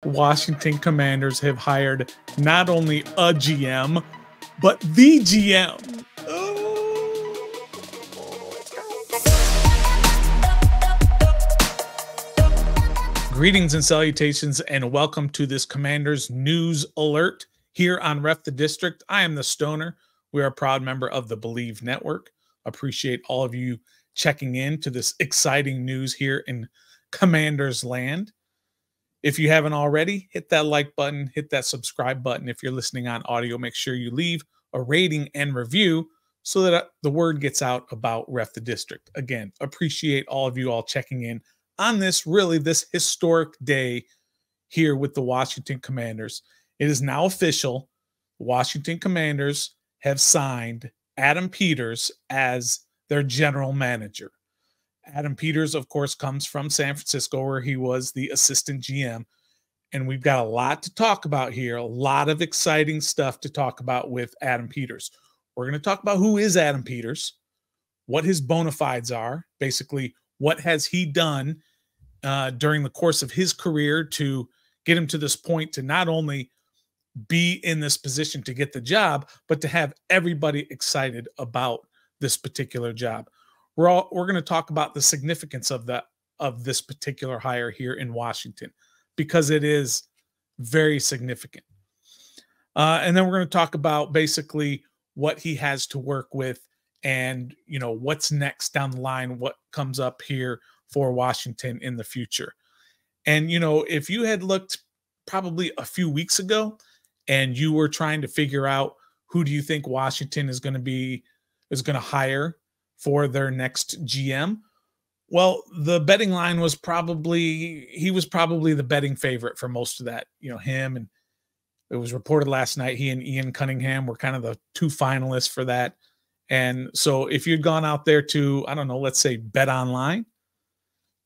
Washington Commanders have hired not only a GM, but the GM. Greetings and salutations, and welcome to this Commanders News Alert here on Ref the District. I am the Stoner. We are a proud member of the Believe Network. Appreciate all of you checking in to this exciting news here in Commanders land. If you haven't already, hit that like button, hit that subscribe button. If you're listening on audio, make sure you leave a rating and review so that the word gets out about Ref the District. Again, appreciate all of you all checking in on this historic day here with the Washington Commanders. It is now official. The Washington Commanders have signed Adam Peters as their general manager. Adam Peters, of course, comes from San Francisco, where he was the assistant GM. And we've got a lot to talk about here, a lot of exciting stuff to talk about with Adam Peters. We're going to talk about who is Adam Peters, what his bona fides are, basically what has he done during the course of his career to get him to this point to not only be in this position to get the job, but to have everybody excited about this particular job. We're going to talk about the significance of this particular hire here in Washington, because it is very significant. And then we're going to talk about basically what he has to work with and, you know, what's next down the line, what comes up here for Washington in the future. And, you know, if you had looked probably a few weeks ago and you were trying to figure out who do you think Washington is going to hire for their next GM, well, the betting line was he was probably the betting favorite for most of that. You know, him, and it was reported last night, he and Ian Cunningham were kind of the two finalists for that. And so if you'd gone out there to, I don't know, let's say bet online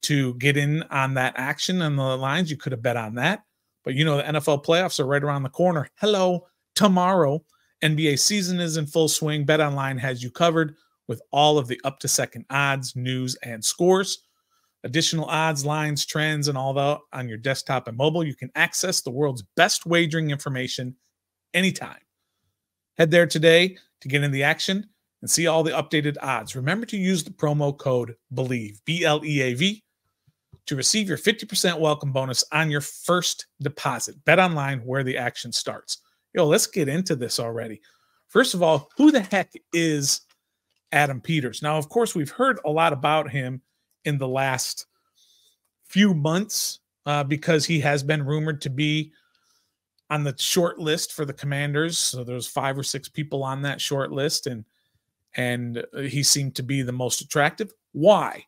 to get in on that action and the lines, you could have bet on that. But, you know, the NFL playoffs are right around the corner. Hello, tomorrow. NBA season is in full swing. Bet online has you covered with all of the up-to-second odds, news, and scores. Additional odds, lines, trends, and all that on your desktop and mobile. You can access the world's best wagering information anytime. Head there today to get in the action and see all the updated odds. Remember to use the promo code BELIEVE, B-L-E-A-V, to receive your 50% welcome bonus on your first deposit. Bet online, where the action starts. Yo, let's get into this already. First of all, who the heck is Adam Peters? Now, of course, we've heard a lot about him in the last few months because he has been rumored to be on the short list for the Commanders. So there's 5 or 6 people on that short list, and he seemed to be the most attractive. Why?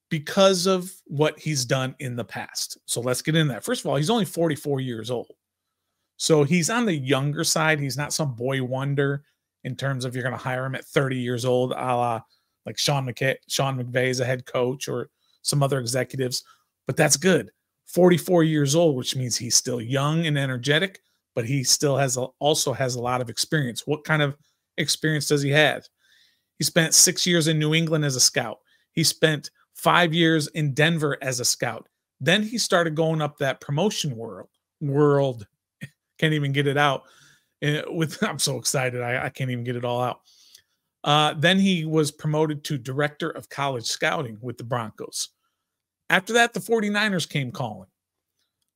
Because of what he's done in the past. So let's get into that. First of all, he's only 44 years old. So he's on the younger side. He's not some boy wonder in terms of you're going to hire him at 30 years old, a la like Sean McVay is a head coach or some other executives. But that's good. 44 years old, which means he's still young and energetic, but he still also has a lot of experience. What kind of experience does he have? He spent 6 years in New England as a scout. He spent 5 years in Denver as a scout. Then he started going up that promotion world. Can't even get it out. I'm so excited. I can't even get it all out. Then he was promoted to director of college scouting with the Broncos. After that, the 49ers came calling.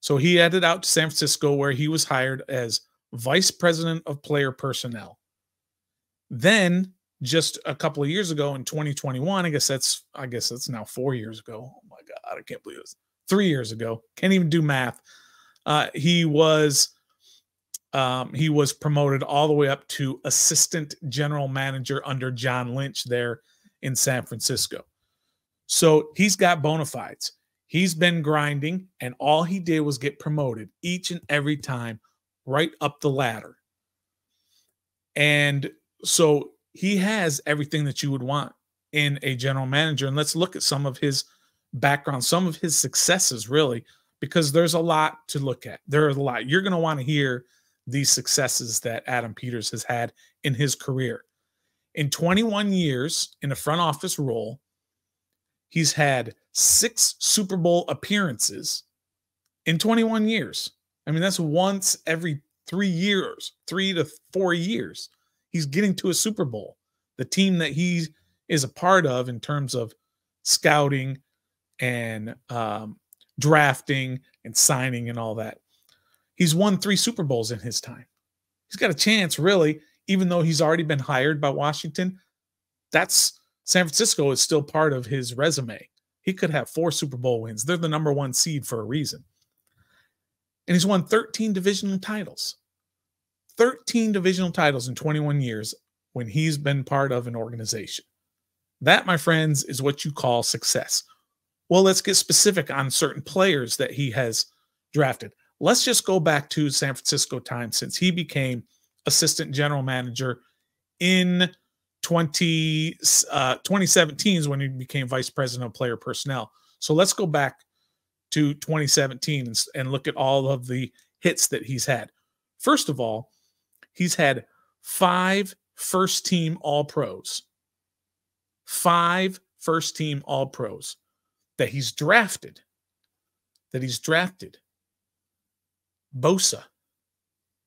So he headed out to San Francisco, where he was hired as vice president of player personnel. Then just a couple of years ago in 2021, I guess that's now 4 years ago. Oh my God, I can't believe it. 3 years ago. Can't even do math. He was promoted all the way up to assistant general manager under John Lynch there in San Francisco. So he's got bona fides. He's been grinding, and all he did was get promoted each and every time right up the ladder. And so he has everything that you would want in a general manager. And let's look at some of his background, some of his successes, really, because there's a lot to look at. There's a lot. You're going to want to hear these successes that Adam Peters has had in his career. In 21 years in a front office role, he's had 6 Super Bowl appearances in 21 years. I mean, that's once every 3 years, 3 to 4 years. He's getting to a Super Bowl. The team that he is a part of in terms of scouting and drafting and signing and all that. He's won 3 Super Bowls in his time. He's got a chance, really, even though he's already been hired by Washington. That's San Francisco is still part of his resume. He could have 4 Super Bowl wins. They're the number 1 seed for a reason. And he's won 13 divisional titles. 13 divisional titles in 21 years when he's been part of an organization. That, my friends, is what you call success. Well, let's get specific on certain players that he has drafted. Let's just go back to San Francisco time since he became assistant general manager in 2017 is when he became vice president of player personnel. So let's go back to 2017 and look at all of the hits that he's had. First of all, he's had 5 first-team All-Pros. 5 first-team All-Pros that he's drafted. Bosa.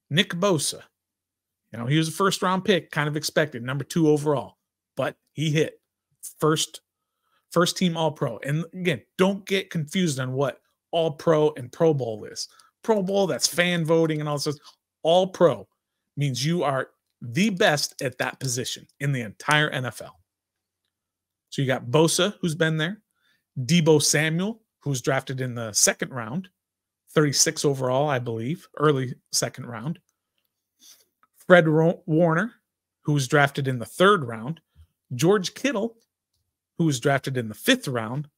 Nick Bosa. You know, he was a first-round pick, kind of expected, number 2 overall. But he hit first-team All-Pro. And again, don't get confused on what All-Pro and Pro Bowl is. Pro Bowl, that's fan voting and all this. All-Pro means you are the best at that position in the entire NFL. So you got Bosa, who's been there. Deebo Samuel, who was drafted in the 2nd round. 36 overall, I believe, early 2nd round. Fred Warner, who was drafted in the 3rd round. George Kittle, who was drafted in the 5th round.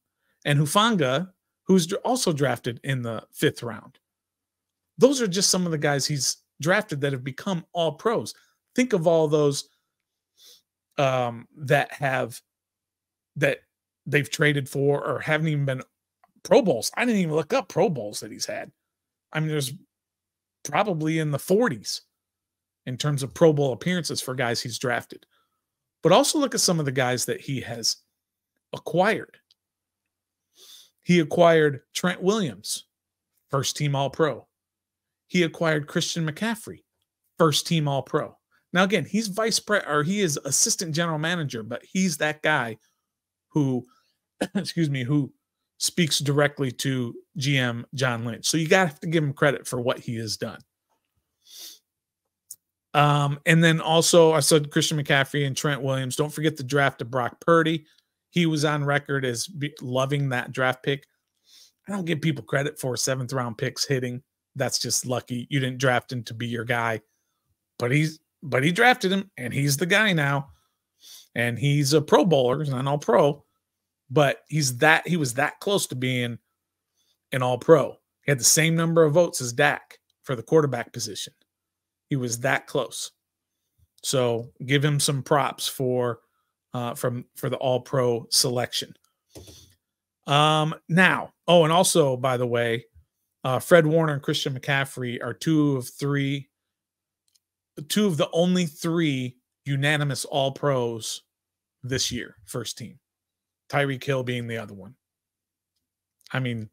And Hufanga, who's also drafted in the 5th round. Those are just some of the guys he's drafted that have become all pros. Think of all those that they've traded for or haven't even been Pro Bowls. I didn't even look up Pro Bowls that he's had. I mean, there's probably in the 40s in terms of Pro Bowl appearances for guys he's drafted. But also look at some of the guys that he has acquired. He acquired Trent Williams, first-team All-Pro. He acquired Christian McCaffrey, first-team All-Pro. Now, again, he's he is assistant general manager, but he's that guy who, who speaks directly to GM John Lynch. So you have to give him credit for what he has done. And then also I said Christian McCaffrey and Trent Williams. Don't forget the draft of Brock Purdy. He was on record as loving that draft pick. I don't give people credit for 7th round picks hitting. That's just lucky. You didn't draft him to be your guy, but he drafted him and he's the guy now. And he's a Pro Bowler, he's not an All-Pro, but he was that close to being an All-Pro. He had the same number of votes as Dak for the quarterback position. He was that close. So give him some props for the All-Pro selection. Now, and also, by the way, Fred Warner and Christian McCaffrey are two of the only 3 unanimous All-Pros this year, first team. Tyreek Hill being the other one. I mean,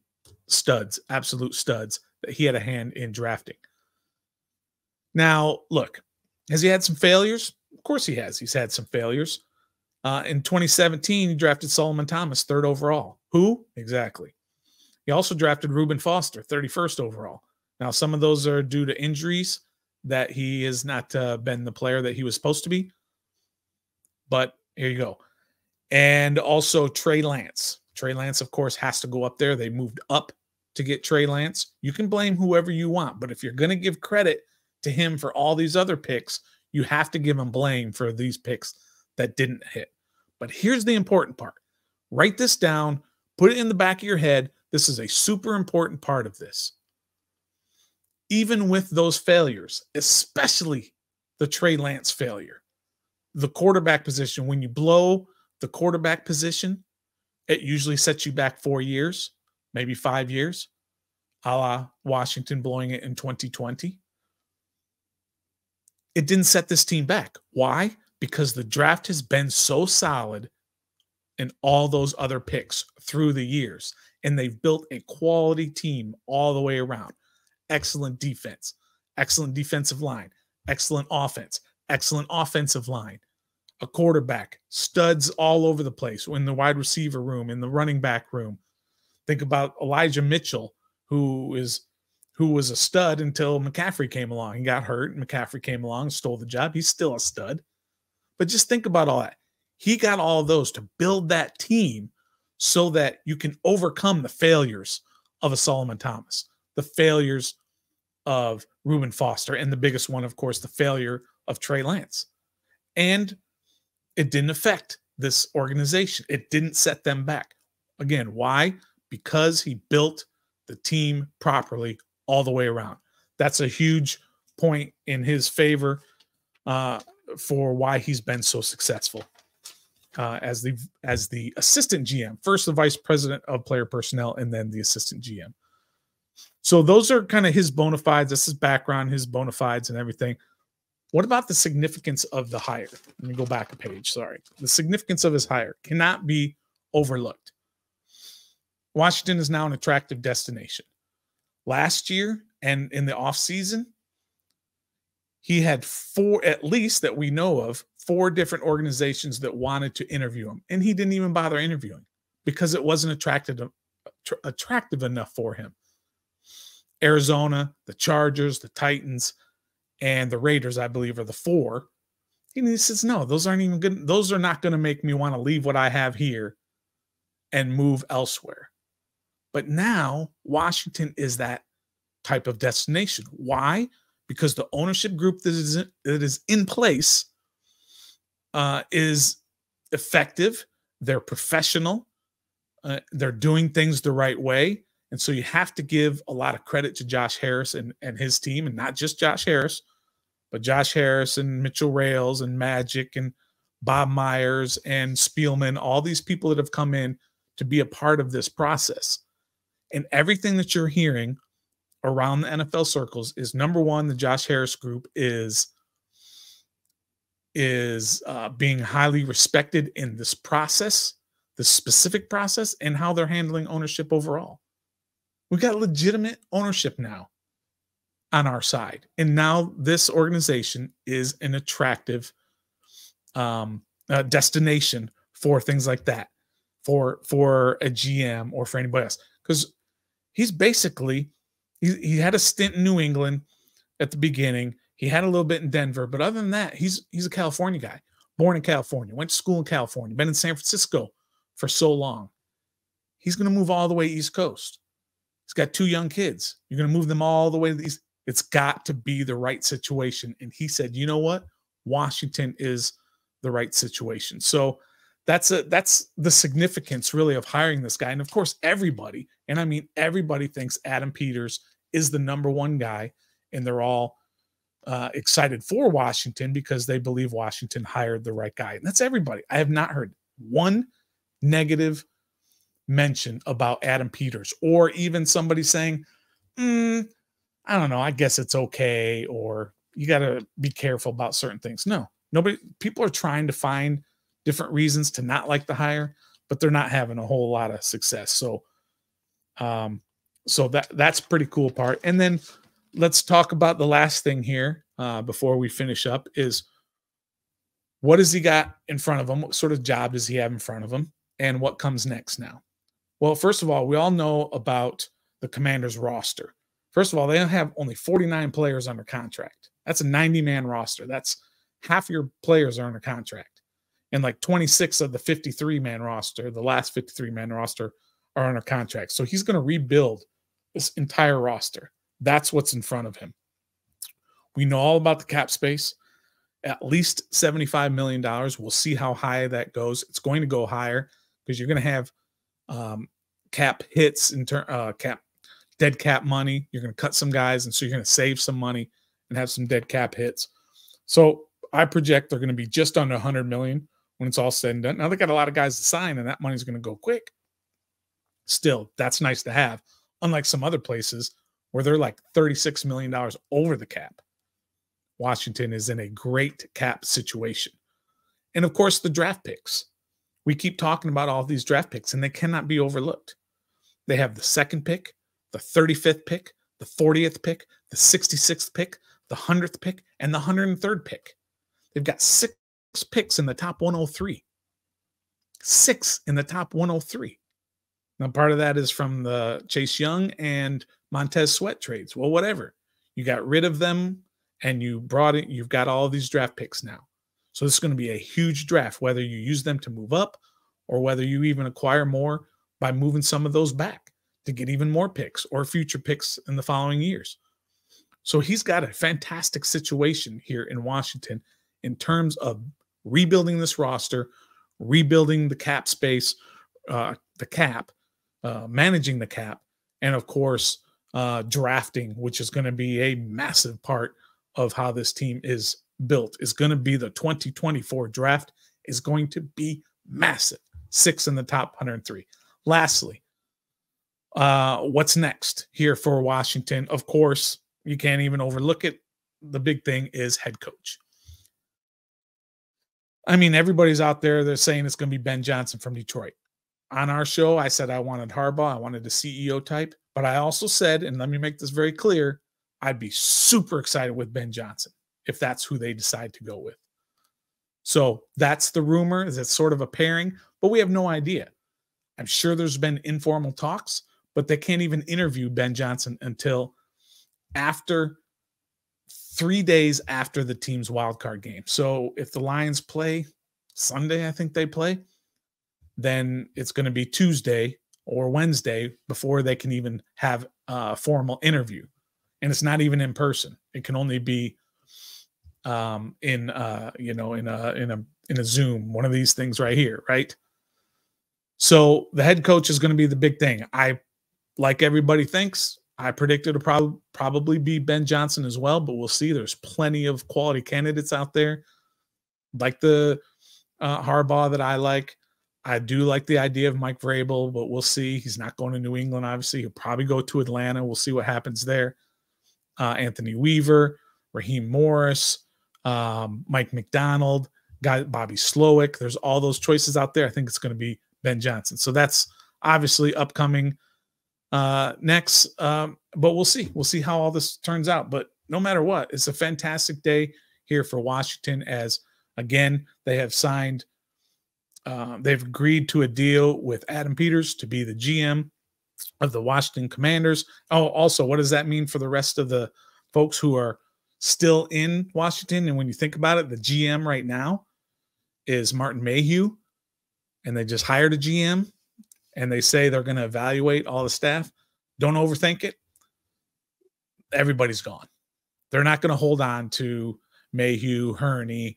studs, absolute studs that he had a hand in drafting. Now, look, has he had some failures? Of course he has. He's had some failures. In 2017, he drafted Solomon Thomas, 3rd overall. Who? Exactly. He also drafted Reuben Foster, 31st overall. Now, some of those are due to injuries that he has not been the player that he was supposed to be. But here you go. And also Trey Lance. Trey Lance, of course, has to go up there. They moved up to get Trey Lance. You can blame whoever you want, but if you're going to give credit to him for all these other picks, you have to give him blame for these picks that didn't hit. But here's the important part. Write this down. Put it in the back of your head. This is a super important part of this. Even with those failures, especially the Trey Lance failure, the quarterback position, when you blow the quarterback position, it usually sets you back 4 years, maybe 5 years, a la Washington blowing it in 2020. It didn't set this team back. Why? Because the draft has been so solid in all those other picks through the years. And they've built a quality team all the way around. Excellent defense, excellent defensive line, excellent offensive line, a quarterback, studs all over the place in the wide receiver room, in the running back room. Think about Elijah Mitchell, who was a stud until McCaffrey came along. He got hurt, and McCaffrey came along and stole the job. He's still a stud. But just think about all that. He got all of those to build that team so that you can overcome the failures of a Solomon Thomas, the failures of Reuben Foster, and the biggest one, of course, the failure of Trey Lance. And it didn't affect this organization. It didn't set them back. Again, why? Because he built the team properly all the way around. That's a huge point in his favor for why he's been so successful as the assistant GM. First, the vice president of player personnel, and then the assistant GM. So those are kind of his bona fides. This is background, his bona fides and everything. What about the significance of the hire? Let me go back a page. Sorry. The significance of his hire cannot be overlooked. Washington is now an attractive destination. Last year and in the offseason, he had four, at least that we know of, 4 different organizations that wanted to interview him. And he didn't even bother interviewing because it wasn't attractive enough for him. Arizona, the Chargers, the Titans, and the Raiders, I believe, are the 4. And he says, no, those aren't even good. Those are not going to make me want to leave what I have here and move elsewhere. But now Washington is that type of destination. Why? Because the ownership group that is in place is effective. They're professional. They're doing things the right way. And so you have to give a lot of credit to Josh Harris and his team, and not just Josh Harris, but Josh Harris and Mitchell Rales and Magic and Bob Myers and Spielman, all these people that have come in to be a part of this process. And everything that you're hearing around the NFL circles is, number one, the Josh Harris group is being highly respected in this process, this specific process, and how they're handling ownership overall. We've got legitimate ownership now on our side. And now this organization is an attractive destination for things like that, for a GM or for anybody else. Because he's basically, he had a stint in New England at the beginning. He had a little bit in Denver. But other than that, he's a California guy, born in California, went to school in California, been in San Francisco for so long. He's going to move all the way East Coast. He's got 2 young kids. You're going to move them all the way to the East. It's got to be the right situation. And he said, you know what? Washington is the right situation. So that's the significance really of hiring this guy. And of course, everybody, and I mean everybody, thinks Adam Peters is the number 1 guy. And they're all excited for Washington because they believe Washington hired the right guy. And that's everybody. I have not heard one negative mention about Adam Peters, or even somebody saying, I don't know, I guess it's okay, or you got to be careful about certain things. No, people are trying to find different reasons to not like the hire, but they're not having a whole lot of success. So, that's pretty cool part. And then let's talk about the last thing here before we finish up is, what has he got in front of him? What sort of job does he have in front of him? And what comes next now? Well, first of all, we all know about the Commanders roster. First of all, they have only 49 players under contract. That's a 90-man roster. That's half your players are under contract. And like 26 of the 53-man roster, the last 53-man roster, are under contract. So he's going to rebuild this entire roster. That's what's in front of him. We know all about the cap space, at least $75 million. We'll see how high that goes. It's going to go higher because you're going to have cap hits in dead cap money. You're going to cut some guys, and so you're going to save some money and have some dead cap hits. So I project they're going to be just under 100 million when it's all said and done. Now they got a lot of guys to sign, and that money's going to go quick. Still, that's nice to have, unlike some other places where they're like $36 million over the cap. Washington is in a great cap situation. And of course, the draft picks. We keep talking about all these draft picks, and they cannot be overlooked. They have the 2nd pick, the 35th pick, the 40th pick, the 66th pick, the 100th pick, and the 103rd pick. They've got 6 picks in the top 103. 6 in the top 103. Now, part of that is from the Chase Young and Montez Sweat trades. Well, whatever. You got rid of them and you brought it. You've got all of these draft picks now. So this is going to be a huge draft, whether you use them to move up or whether you even acquire more by moving some of those back to get even more picks or future picks in the following years. So he's got a fantastic situation here in Washington in terms of rebuilding this roster, rebuilding the cap space, managing the cap, and of course, drafting, which is going to be a massive part of how this team is built. Is going to be the 2024 draft is going to be massive. 6 in the top 103. Lastly, what's next here for Washington? Of course, you can't even overlook it. The big thing is head coach. I mean, everybody's out there. They're saying it's going to be Ben Johnson from Detroit. On our show, I said I wanted Harbaugh. I wanted a CEO type. But I also said, and let me make this very clear, I'd be super excited with Ben Johnson if that's who they decide to go with. So that's the rumor. Is it's sort of a pairing, but we have no idea. I'm sure there's been informal talks, but they can't even interview Ben Johnson until after 3 days after the team's wildcard game. So if the Lions play Sunday, I think they play, then it's going to be Tuesday or Wednesday before they can even have a formal interview. And it's not even in person. It can only be in a Zoom, one of these things right here, right? So the head coach is going to be the big thing. Like everybody thinks, I predicted it'll probably be Ben Johnson as well, but we'll see. There's plenty of quality candidates out there, like the Harbaugh that I like. I do like the idea of Mike Vrabel, but we'll see. He's not going to New England, obviously. He'll probably go to Atlanta. We'll see what happens there. Anthony Weaver, Raheem Morris, Mike McDonald, Bobby Slowick. There's all those choices out there. I think it's going to be Ben Johnson. So that's obviously upcoming next. But we'll see. We'll see how all this turns out. But no matter what, it's a fantastic day here for Washington as, again, they have signed they've agreed to a deal with Adam Peters to be the GM of the Washington Commanders. Oh, also, what does that mean for the rest of the folks who are still in Washington? And when you think about it, the GM right now is Martin Mayhew, and they just hired a GM, and they say they're going to evaluate all the staff. Don't overthink it. Everybody's gone. They're not going to hold on to Mayhew, Hurney,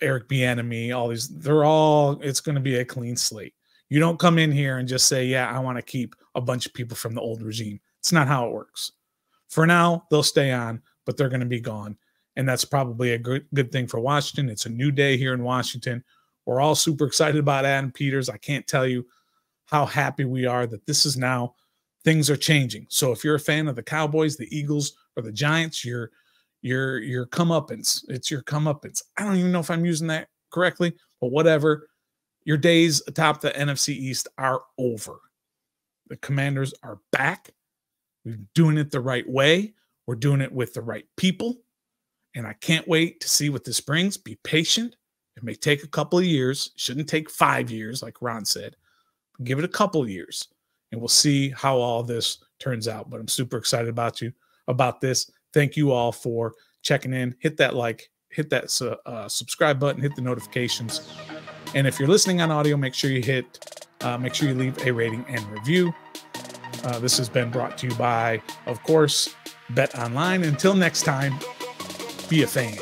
Eric Bieniemy, all these. It's going to be a clean slate. You don't come in here and just say, yeah, I want to keep a bunch of people from the old regime. It's not how it works. For now, they'll stay on, but they're going to be gone. And that's probably a good thing for Washington. It's a new day here in Washington. We're all super excited about Adam Peters. I can't tell you how happy we are that this is now, things are changing. So if you're a fan of the Cowboys, the Eagles, or the Giants, your comeuppance. It's your comeuppance. I don't even know if I'm using that correctly, but whatever. Your days atop the NFC East are over. The Commanders are back. We're doing it the right way. We're doing it with the right people. And I can't wait to see what this brings. Be patient. It may take a couple of years. It shouldn't take 5 years, like Ron said. Give it a couple of years, and we'll see how all this turns out. But I'm super excited about this. Thank you all for checking in. Hit that like, hit that subscribe button, hit the notifications. And if you're listening on audio, make sure you leave a rating and review. This has been brought to you by, of course, Bet Online. Until next time, be a fan.